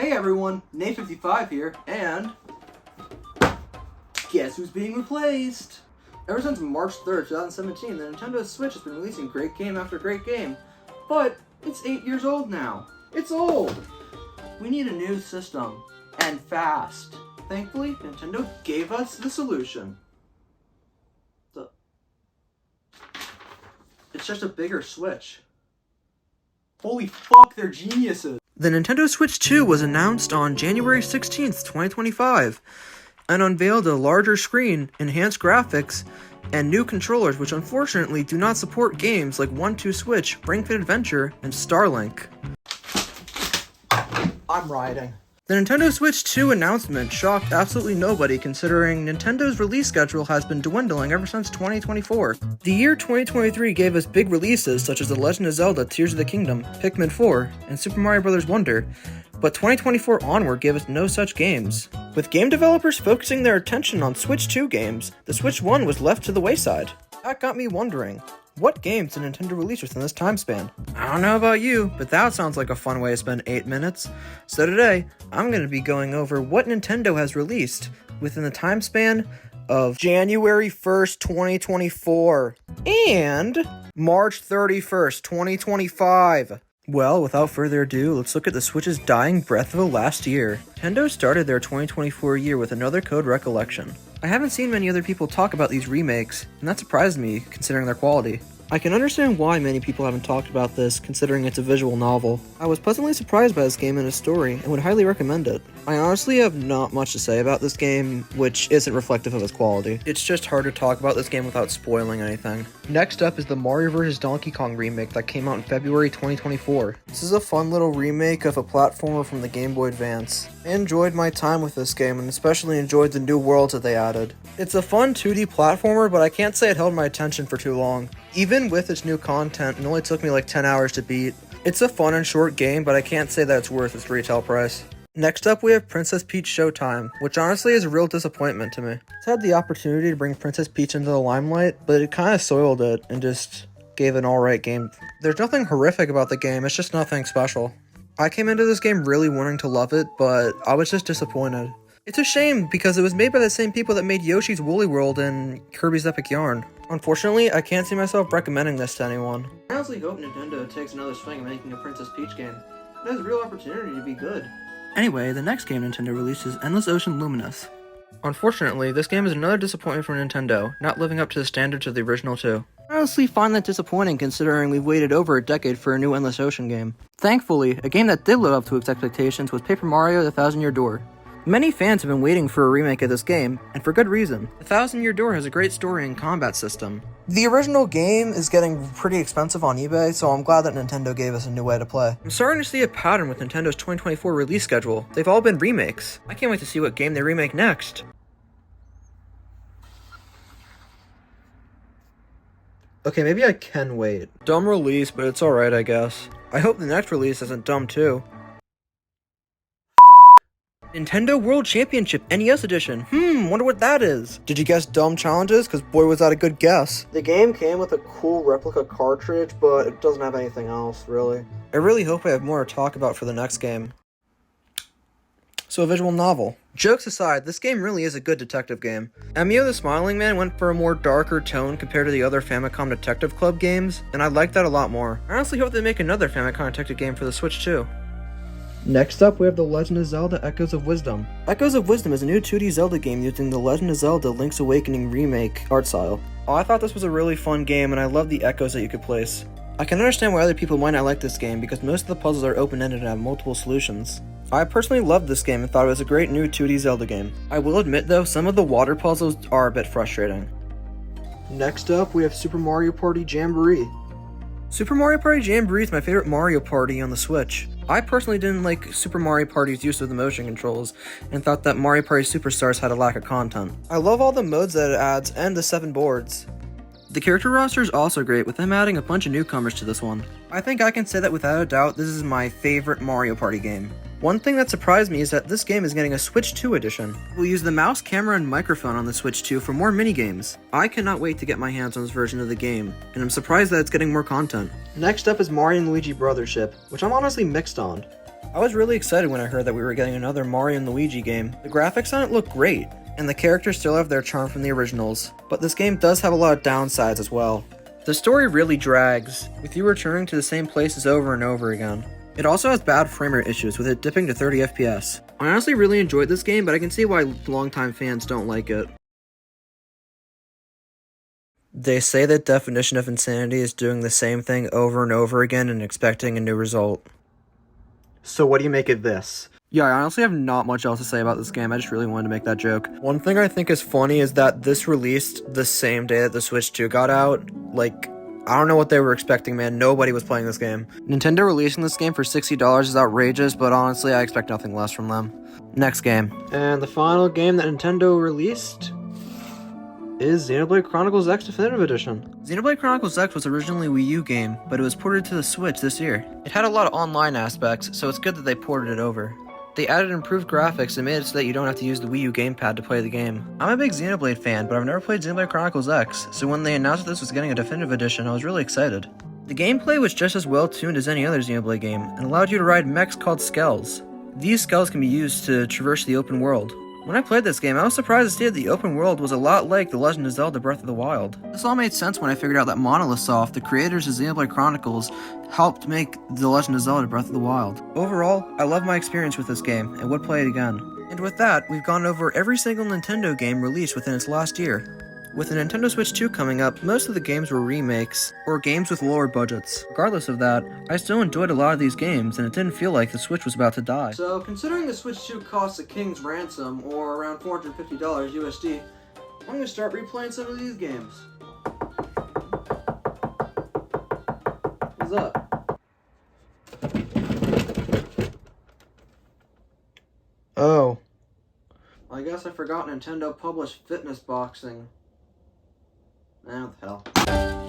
Hey everyone, Nate55 here, and guess who's being replaced? Ever since March 3rd, 2017, the Nintendo Switch has been releasing great game after great game, but it's 8 years old now. It's old! We need a new system, and fast. Thankfully, Nintendo gave us the solution. It's just a bigger Switch. Holy fuck, they're geniuses! The Nintendo Switch 2 was announced on January 16th, 2025, and unveiled a larger screen, enhanced graphics, and new controllers which unfortunately do not support games like 1-2-Switch, Ring Fit Adventure, and Starlink. I'm riding. The Nintendo Switch 2 announcement shocked absolutely nobody considering Nintendo's release schedule has been dwindling ever since 2024. The year 2023 gave us big releases such as The Legend of Zelda Tears of the Kingdom, Pikmin 4, and Super Mario Bros. Wonder, but 2024 onward gave us no such games. With game developers focusing their attention on Switch 2 games, the Switch 1 was left to the wayside. That got me wondering, what games did Nintendo release within this time span? I don't know about you, but that sounds like a fun way to spend 8 minutes. So today, I'm going to be going over what Nintendo has released within the time span of January 1st, 2024 and March 31st, 2025. Well, without further ado, let's look at the Switch's dying breath of the last year. Nintendo started their 2024 year with another Code Recollection. I haven't seen many other people talk about these remakes, and that surprised me considering their quality. I can understand why many people haven't talked about this, considering it's a visual novel. I was pleasantly surprised by this game and its story, and would highly recommend it. I honestly have not much to say about this game, which isn't reflective of its quality. It's just hard to talk about this game without spoiling anything. Next up is the Mario vs. Donkey Kong remake that came out in February 2024. This is a fun little remake of a platformer from the Game Boy Advance. I enjoyed my time with this game, and especially enjoyed the new worlds that they added. It's a fun 2D platformer, but I can't say it held my attention for too long. Even with its new content, it only took me like 10 hours to beat. It's a fun and short game, but I can't say that it's worth its retail price. Next up, we have Princess Peach Showtime, which honestly is a real disappointment to me. It's had the opportunity to bring Princess Peach into the limelight, but it kind of soiled it and just gave an alright game. There's nothing horrific about the game, it's just nothing special. I came into this game really wanting to love it, but I was just disappointed. It's a shame because it was made by the same people that made Yoshi's Woolly World and Kirby's Epic Yarn. Unfortunately, I can't see myself recommending this to anyone. I honestly hope Nintendo takes another swing at making a Princess Peach game. It has a real opportunity to be good. Anyway, the next game Nintendo released is Endless Ocean Luminous. Unfortunately, this game is another disappointment for Nintendo, not living up to the standards of the original two. I honestly find that disappointing considering we've waited over a decade for a new Endless Ocean game. Thankfully, a game that did live up to its expectations was Paper Mario: The Thousand Year Door. Many fans have been waiting for a remake of this game, and for good reason. The Thousand Year Door has a great story and combat system. The original game is getting pretty expensive on eBay, so I'm glad that Nintendo gave us a new way to play. I'm starting to see a pattern with Nintendo's 2024 release schedule. They've all been remakes. I can't wait to see what game they remake next. Okay, maybe I can wait. Dumb release, but it's alright, I guess. I hope the next release isn't dumb too. Nintendo World Championship NES Edition. Wonder what that is. Did you guess dumb challenges? Cause boy was that a good guess. The game came with a cool replica cartridge, but it doesn't have anything else, really. I really hope I have more to talk about for the next game. So a visual novel. Jokes aside, this game really is a good detective game. Emio the Smiling Man went for a more darker tone compared to the other Famicom Detective Club games, and I like that a lot more. I honestly hope they make another Famicom Detective game for the Switch too. Next up, we have The Legend of Zelda Echoes of Wisdom. Echoes of Wisdom is a new 2D Zelda game using The Legend of Zelda Link's Awakening remake art style. I thought this was a really fun game, and I love the echoes that you could place. I can understand why other people might not like this game, because most of the puzzles are open-ended and have multiple solutions. I personally loved this game and thought it was a great new 2D Zelda game. I will admit though, some of the water puzzles are a bit frustrating. Next up, we have Super Mario Party Jamboree. Super Mario Party Jamboree is my favorite Mario Party on the Switch. I personally didn't like Super Mario Party's use of the motion controls, and thought that Mario Party Superstars had a lack of content. I love all the modes that it adds, and the 7 boards. The character roster is also great, with them adding a bunch of newcomers to this one. I think I can say that without a doubt, this is my favorite Mario Party game. One thing that surprised me is that this game is getting a Switch 2 edition. We'll use the mouse, camera, and microphone on the Switch 2 for more minigames. I cannot wait to get my hands on this version of the game, and I'm surprised that it's getting more content. Next up is Mario & Luigi Brothership, which I'm honestly mixed on. I was really excited when I heard that we were getting another Mario and Luigi game. The graphics on it look great, and the characters still have their charm from the originals, but this game does have a lot of downsides as well. The story really drags, with you returning to the same places over and over again. It also has bad frame rate issues, with it dipping to 30 FPS. I honestly really enjoyed this game, but I can see why longtime fans don't like it. They say the definition of insanity is doing the same thing over and over again and expecting a new result. So what do you make of this? Yeah, I honestly have not much else to say about this game. I just really wanted to make that joke. One thing I think is funny is that this released the same day that the Switch 2 got out. Like, I don't know what they were expecting, man. Nobody was playing this game. Nintendo releasing this game for $60 is outrageous, but honestly, I expect nothing less from them. Next game. And the final game that Nintendo released is Xenoblade Chronicles X Definitive Edition. Xenoblade Chronicles X was originally a Wii U game, but it was ported to the Switch this year. It had a lot of online aspects, so it's good that they ported it over. They added improved graphics and made it so that you don't have to use the Wii U gamepad to play the game. I'm a big Xenoblade fan, but I've never played Xenoblade Chronicles X, so when they announced that this was getting a definitive edition, I was really excited. The gameplay was just as well tuned as any other Xenoblade game, and allowed you to ride mechs called skells. These skells can be used to traverse the open world. When I played this game, I was surprised to see that the open world was a lot like The Legend of Zelda Breath of the Wild. This all made sense when I figured out that Monolith Soft, the creators of Xenoblade Chronicles, helped make The Legend of Zelda Breath of the Wild. Overall, I love my experience with this game, and would play it again. And with that, we've gone over every single Nintendo game released within its last year. With the Nintendo Switch 2 coming up, most of the games were remakes, or games with lower budgets. Regardless of that, I still enjoyed a lot of these games, and it didn't feel like the Switch was about to die. So, considering the Switch 2 costs a king's ransom, or around $450 USD, I'm going to start replaying some of these games. What's up? Oh. I guess I forgot Nintendo published Fitness Boxing. What the hell.